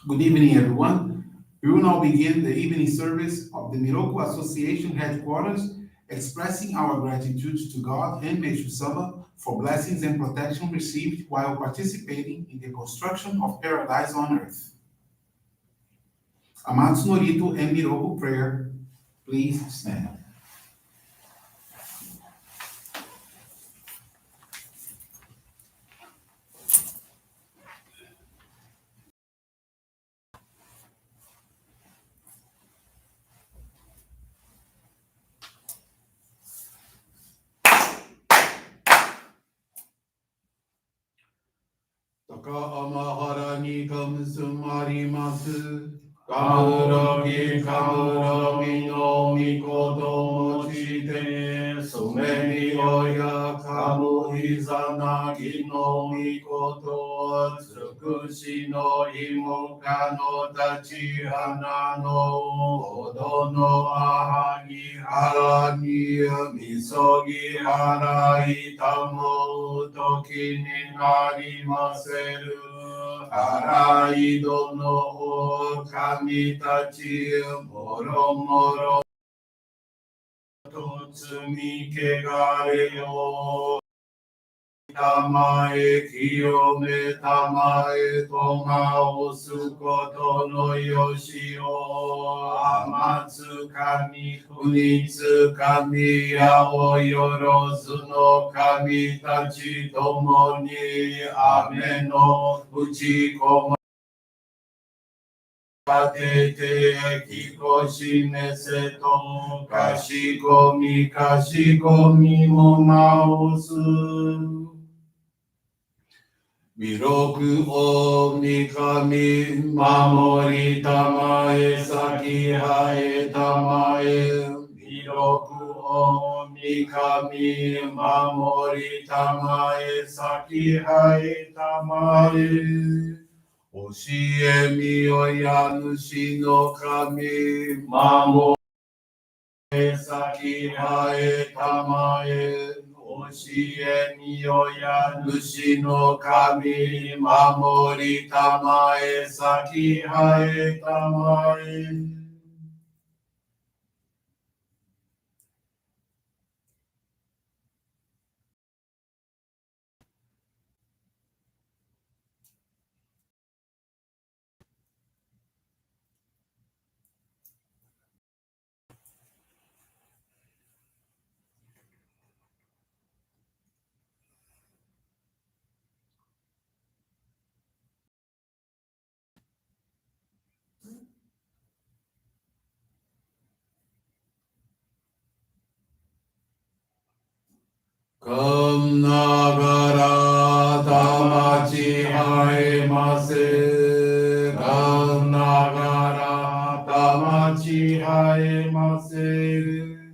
Good evening, everyone. We will now begin the evening service of the Miroku Association headquarters, expressing our gratitude to God and Meishu-sama for blessings and protection received while participating in the construction of paradise on earth. Amatsu-Norito and Miroku Prayer, please stand. Taka amahara ni kamsumarimasu. Kamurogi kamurogi no mikoto mochite. Sumeni oya kamuhizanagi no mikoto. Tsukushi no imoka no tachihana no odo no ahagi harani misogi harai tamo toki ni narimaseru. Harai dono o kami tachi moro moro totsumi kegare o tamae kiyome tamae toma osukoto no yoshi o amatsu kami kunitsu kami yao yorozu no kami tachi tomo ni ame no uchi koma Tete kikoshi neseto kashikomi mo maosu. Miroku o mikami mamori tamae saki hae tamae. Miroku o mikami mamori tamae saki hae tamae. Oshie mi oya nushi no kami mamo saki hae tamae. Oshie mi oya nushi no kami mamori tamae saki hae tamae. Kom nagara tamachi haemase. Kom nagara tamachi haemase.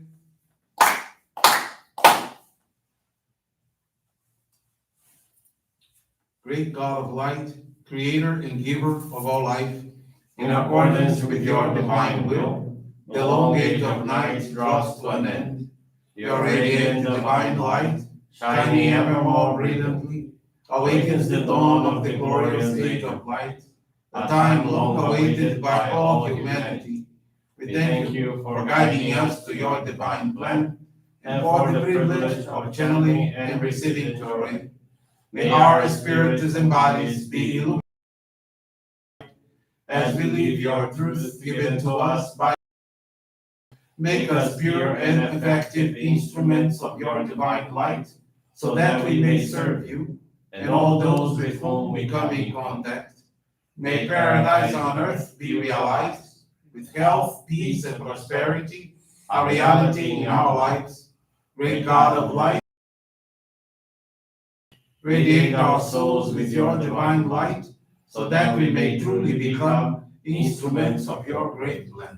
Great God of light, creator and giver of all life, in accordance with your divine will, the long age of night draws to an end. Your radiant divine light, shining ever more brilliantly, awakens the dawn of the glorious age of light, a time long awaited by all humanity. We thank you for guiding us to your divine plan and for the privilege of channeling and receiving Johrei. May our spirits and bodies be illuminated as we live your truth given to us by. Make us pure and effective instruments of your divine light, so that we may serve you and all those with whom we come in contact. May paradise on earth be realized, with health, peace, and prosperity, a reality in our lives. Great God of light, radiate our souls with your divine light, so that we may truly become instruments of your great plan.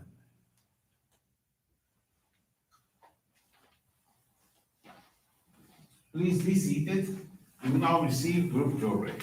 Please be seated. You will now receive group Johrei.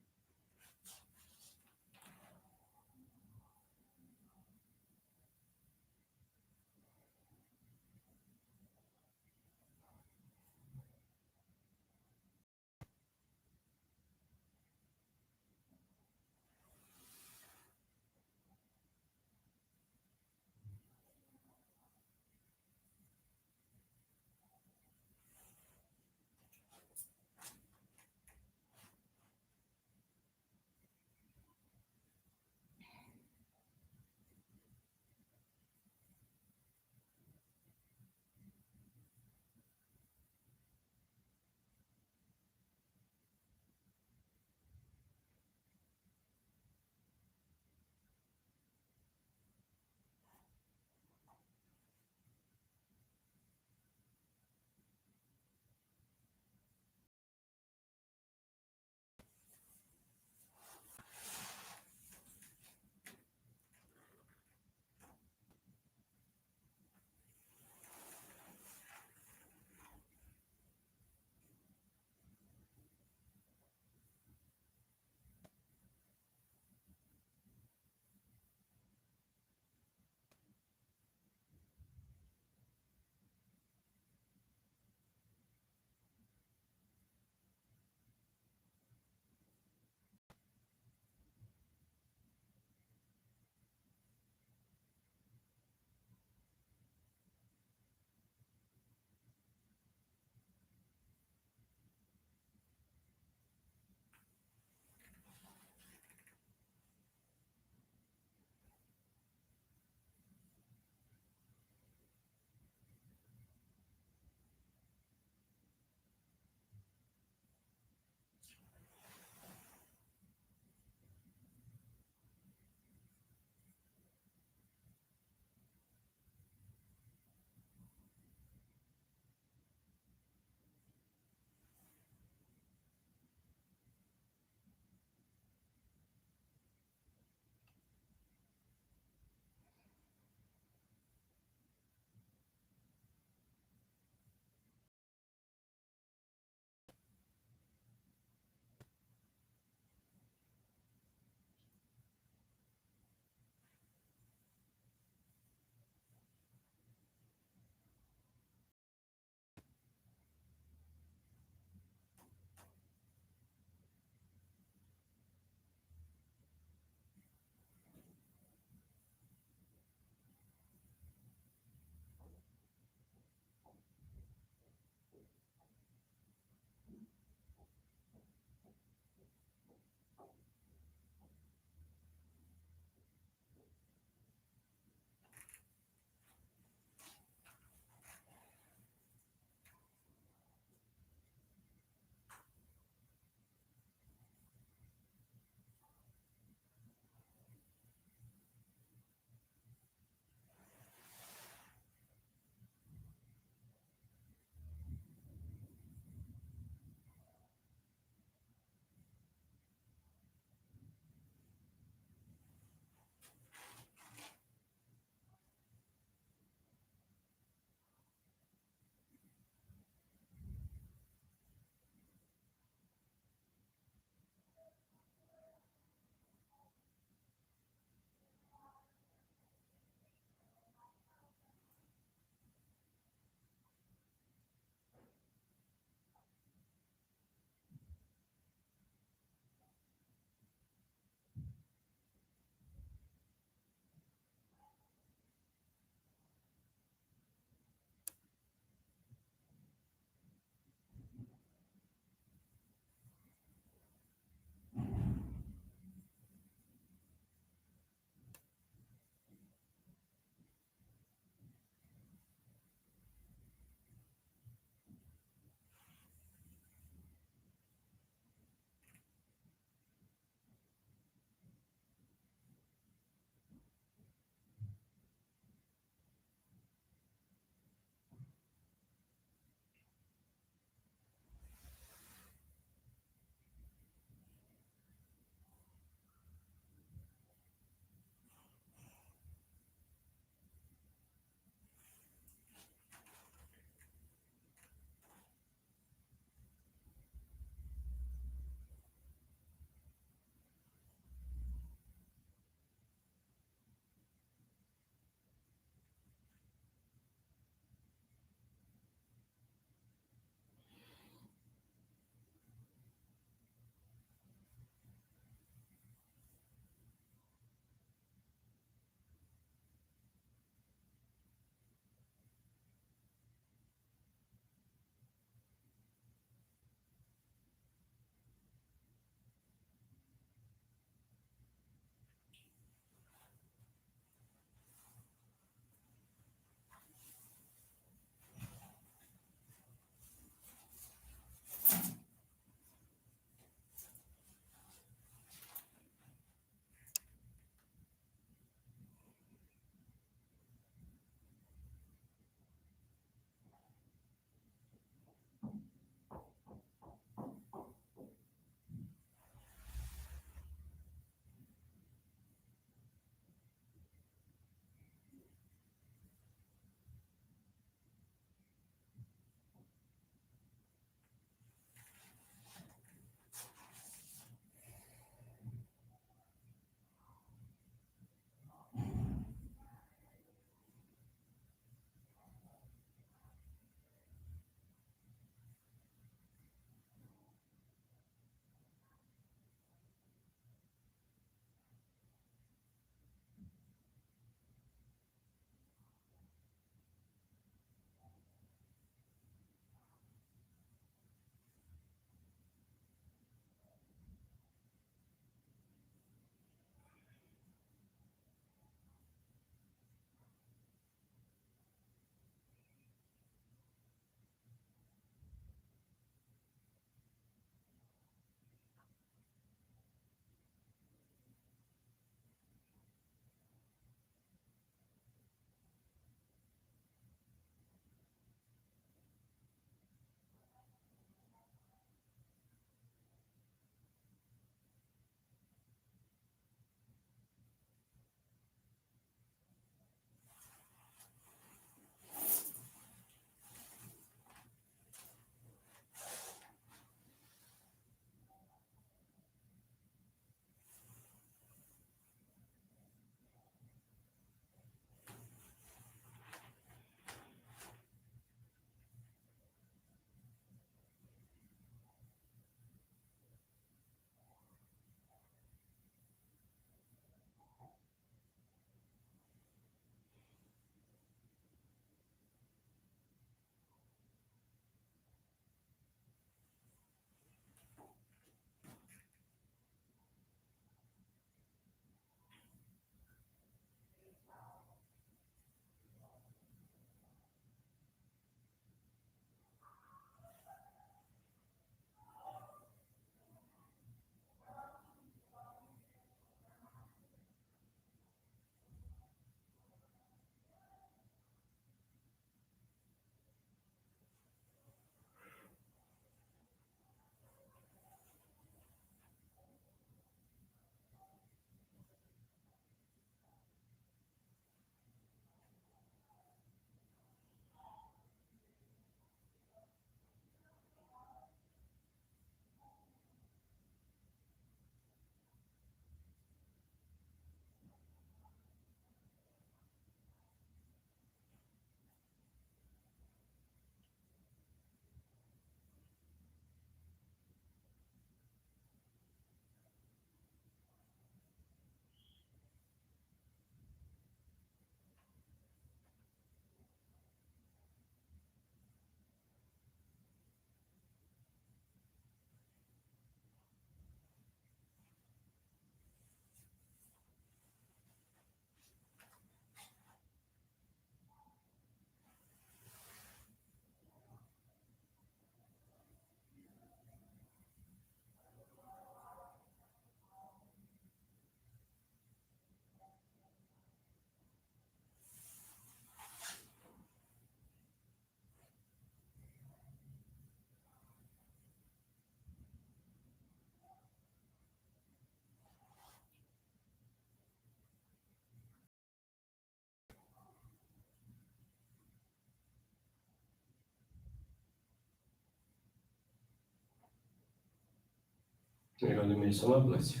May God and Meishu-sama bless you.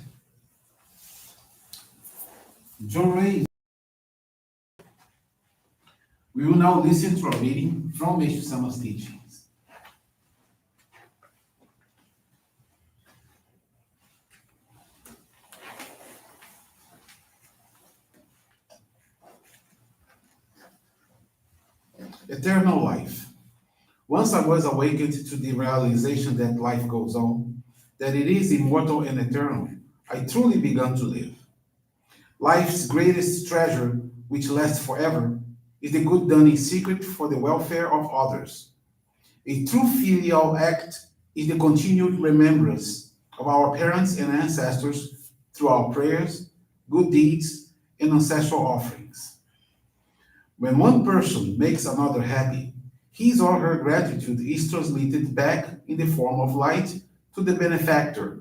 Johrei, we will now listen to a reading from Meishu-sama's teachings. Eternal life. Once I was awakened to the realization that life goes on, that it is immortal and eternal, I truly began to live. Life's greatest treasure, which lasts forever, is the good done in secret for the welfare of others. A true filial act is the continued remembrance of our parents and ancestors through our prayers, good deeds, and ancestral offerings. When one person makes another happy, his or her gratitude is transmitted back in the form of light to the benefactor,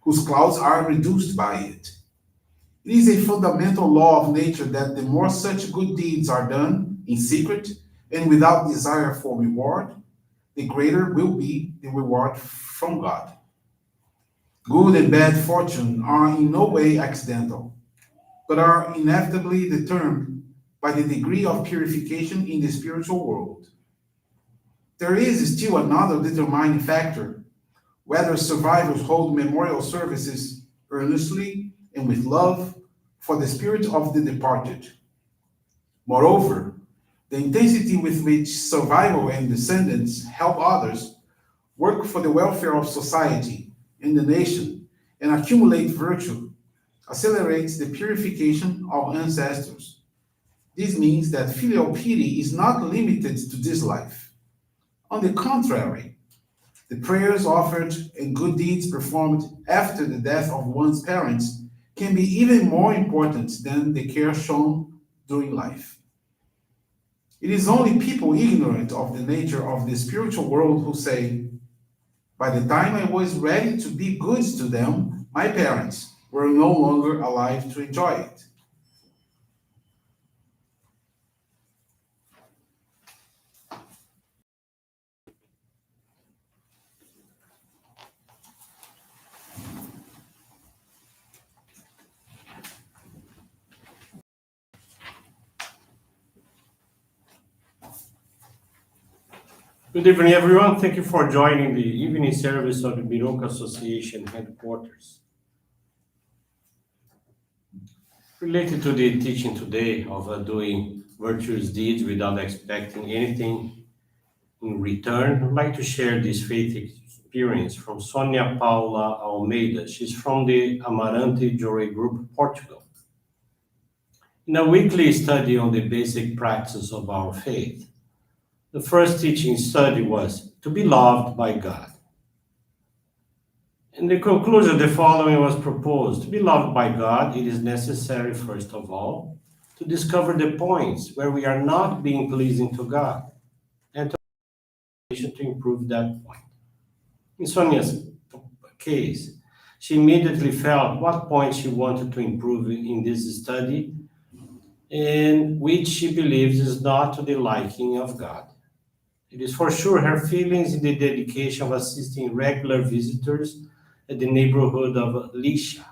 whose clouds are reduced by it. It is a fundamental law of nature that the more such good deeds are done in secret and without desire for reward, the greater will be the reward from God. Good and bad fortune are in no way accidental, but are inevitably determined by the degree of purification in the spiritual world. There is still another determining factor: whether survivors hold memorial services earnestly and with love for the spirit of the departed. Moreover, the intensity with which survival and descendants help others, work for the welfare of society and the nation, and accumulate virtue accelerates the purification of ancestors. This means that filial piety is not limited to this life. On the contrary, the prayers offered and good deeds performed after the death of one's parents can be even more important than the care shown during life. It is only people ignorant of the nature of the spiritual world who say, by the time I was ready to be good to them, my parents were no longer alive to enjoy it. Good evening, everyone. Thank you for joining the evening service of the Miroku Association headquarters. Related to the teaching today of doing virtuous deeds without expecting anything in return, I'd like to share this faith experience from Sonia Paula Almeida. She's from the Amarante Johrei Group, Portugal. In a weekly study on the basic practices of our faith, the first teaching study was to be loved by God. In the conclusion, the following was proposed. To be loved by God, it is necessary, first of all, to discover the points where we are not being pleasing to God and to improve that point. In Sonia's case, she immediately felt what point she wanted to improve in this study and which she believes is not to the liking of God. It is for sure her feelings in the dedication of assisting regular visitors at the neighborhood of Lisha.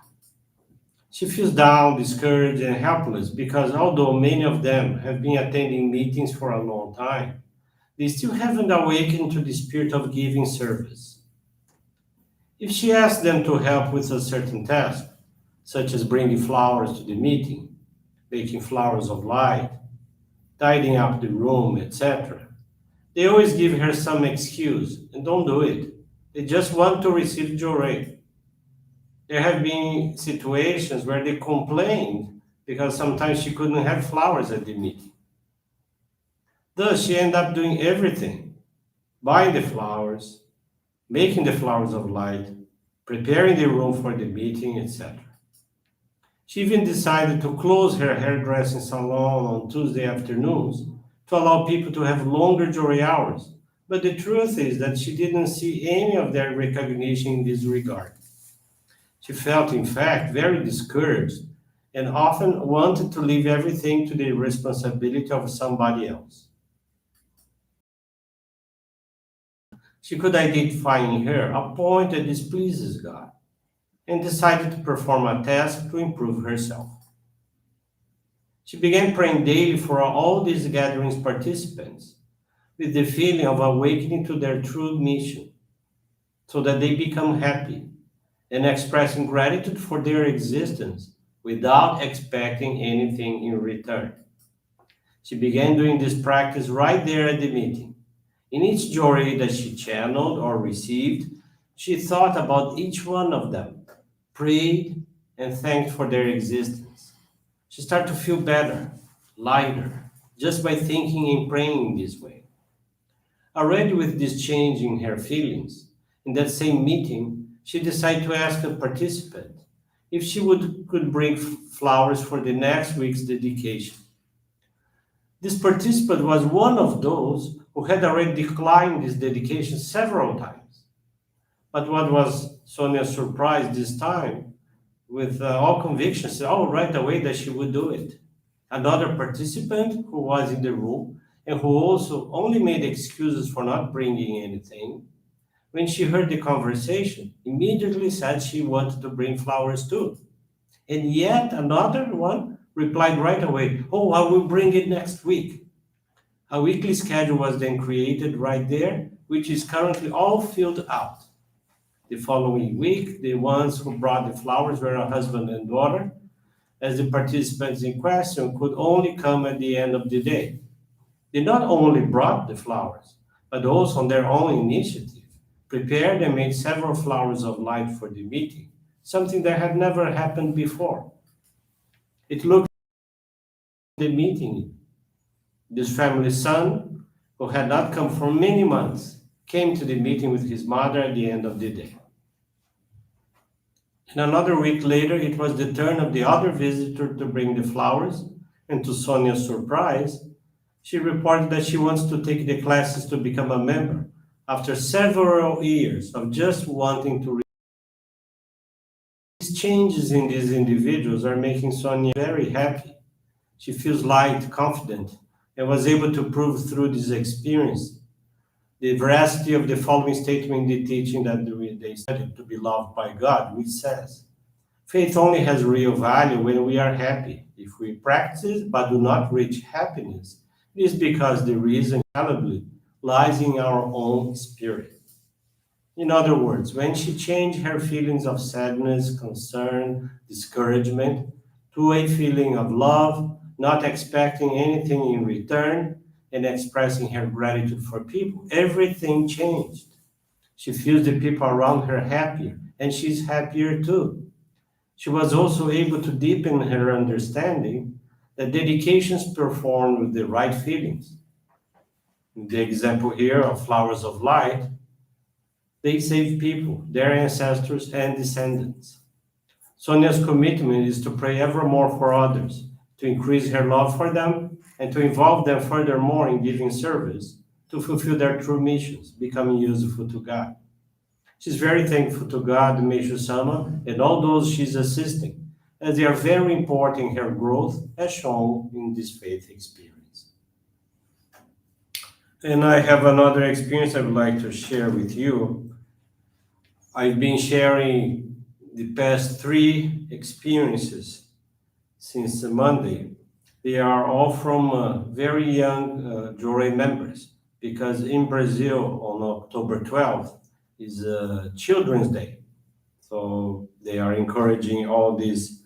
She feels down, discouraged, and helpless because although many of them have been attending meetings for a long time, they still haven't awakened to the spirit of giving service. If she asks them to help with a certain task, such as bringing flowers to the meeting, making flowers of light, tidying up the room, etc., they always give her some excuse and don't do it. They just want to receive Johrei. There have been situations where they complained because sometimes she couldn't have flowers at the meeting. Thus, she ended up doing everything: buying the flowers, making the flowers of light, preparing the room for the meeting, etc. She even decided to close her hairdressing salon on Tuesday afternoons to allow people to have longer Johrei hours. But the truth is that she didn't see any of their recognition in this regard. She felt, in fact, very discouraged and often wanted to leave everything to the responsibility of somebody else. She could identify in her a point that displeases God. and decided to perform a task to improve herself. She began praying daily for all these gatherings participants with the feeling of awakening to their true mission so that they become happy and expressing gratitude for their existence without expecting anything in return. She began doing this practice right there at the meeting. In each Johrei that she channeled or received, she thought about each one of them, prayed, and thanked for their existence. She started to feel better, lighter, just by thinking and praying in this way. Already with this change in her feelings, in that same meeting, she decided to ask a participant if she could bring flowers for the next week's dedication. This participant was one of those who had already declined this dedication several times. But what was Sonia's surprise this time, with all conviction, said, oh, right away that she would do it. Another participant who was in the room and who also only made excuses for not bringing anything, when she heard the conversation, immediately said she wanted to bring flowers too. And yet another one replied right away, oh, I will bring it next week. A weekly schedule was then created right there, which is currently all filled out. The following week, the ones who brought the flowers were a husband and daughter, as the participants in question could only come at the end of the day. They not only brought the flowers, but also on their own initiative, prepared and made several flowers of light for the meeting, something that had never happened before. It looked like the meeting. This family's son, who had not come for many months, came to the meeting with his mother at the end of the day. And another week later, it was the turn of the other visitor to bring the flowers, and to Sonia's surprise, she reported that she wants to take the classes to become a member after several years of just wanting to. These changes in these individuals are making Sonia very happy. She feels light, confident, and was able to prove through this experience the veracity of the following statement in the teaching that they studied to be loved by God, which says, faith only has real value when we are happy. If we practice but do not reach happiness, it is because the reason infallibly lies in our own spirit. In other words, when she changed her feelings of sadness, concern, discouragement to a feeling of love, not expecting anything in return, and expressing her gratitude for people, everything changed. She feels the people around her happier, and she's happier too. She was also able to deepen her understanding that dedications performed with the right feelings. In the example here of flowers of light, they save people, their ancestors, and descendants. Sonia's commitment is to pray ever more for others, to increase her love for them, and to involve them furthermore in giving service to fulfill their true missions, becoming useful to God. She's very thankful to God, Meishu-sama, and all those she's assisting, as they are very important in her growth, as shown in this faith experience. And I have another experience I would like to share with you. I've been sharing the past 3 experiences since Monday. They are all from very young Johrei members, because in Brazil on October 12th is Children's Day. So they are encouraging all these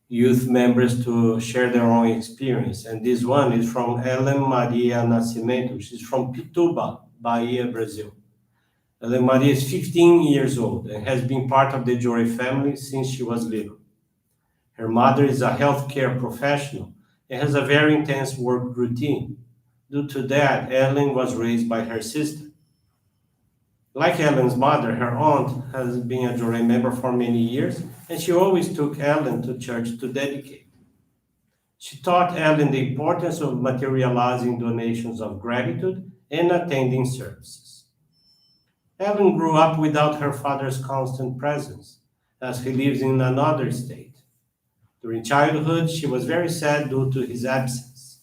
youth members to share their own experience. And this one is from Ellen Maria Nascimento. She's from Pituba, Bahia, Brazil. Ellen Maria is 15 years old and has been part of the Johrei family since she was little. Her mother is a healthcare professional and has a very intense work routine. Due to that, Ellen was raised by her sister. Like Ellen's mother, her aunt has been a Johrei member for many years, and she always took Ellen to church to dedicate. She taught Ellen the importance of materializing donations of gratitude and attending services. Ellen grew up without her father's constant presence, as he lives in another state. During childhood, she was very sad due to his absence.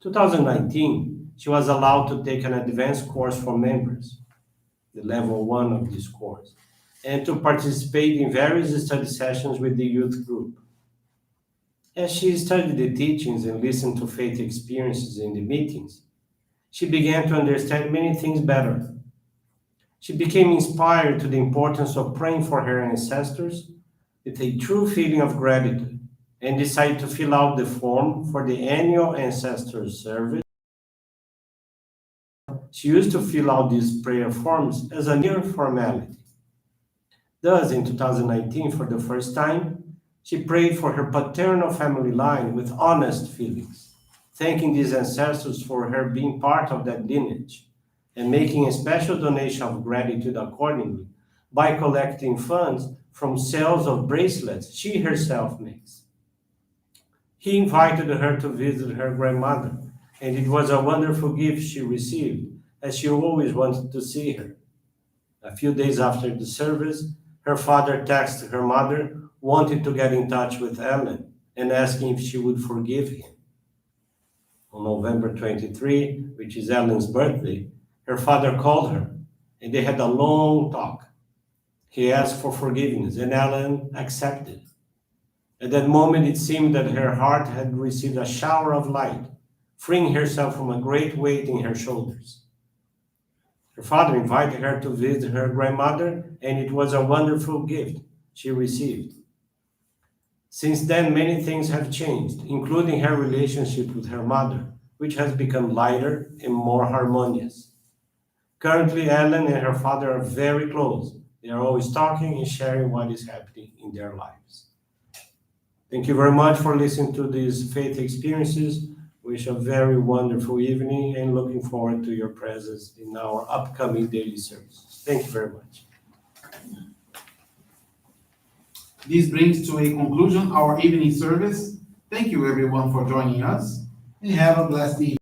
2019, she was allowed to take an advanced course for members, the level 1 of this course. and to participate in various study sessions with the youth group. As she studied the teachings and listened to faith experiences in the meetings, she began to understand many things better. She became inspired to the importance of praying for her ancestors with a true feeling of gratitude and decided to fill out the form for the annual ancestors service. She used to fill out these prayer forms as a mere formality. Thus, in 2019, for the first time, she prayed for her paternal family line with honest feelings, thanking these ancestors for her being part of that lineage and making a special donation of gratitude accordingly by collecting funds from sales of bracelets she herself makes. He invited her to visit her grandmother, and it was a wonderful gift she received, as she always wanted to see her. A few days after the service, her father texted her mother, wanting to get in touch with Ellen and asking if she would forgive him. On November 23, which is Ellen's birthday, her father called her and they had a long talk. He asked for forgiveness and Ellen accepted. At that moment, it seemed that her heart had received a shower of light, freeing herself from a great weight in her shoulders. Her father invited her to visit her grandmother, and it was a wonderful gift she received. Since then, many things have changed, including her relationship with her mother, which has become lighter and more harmonious. Currently, Ellen and her father are very close. They are always talking and sharing what is happening in their lives. Thank you very much for listening to these faith experiences. Wish a very wonderful evening and looking forward to your presence in our upcoming daily service. Thank you very much. This brings to a conclusion our evening service. Thank you everyone for joining us and have a blessed evening.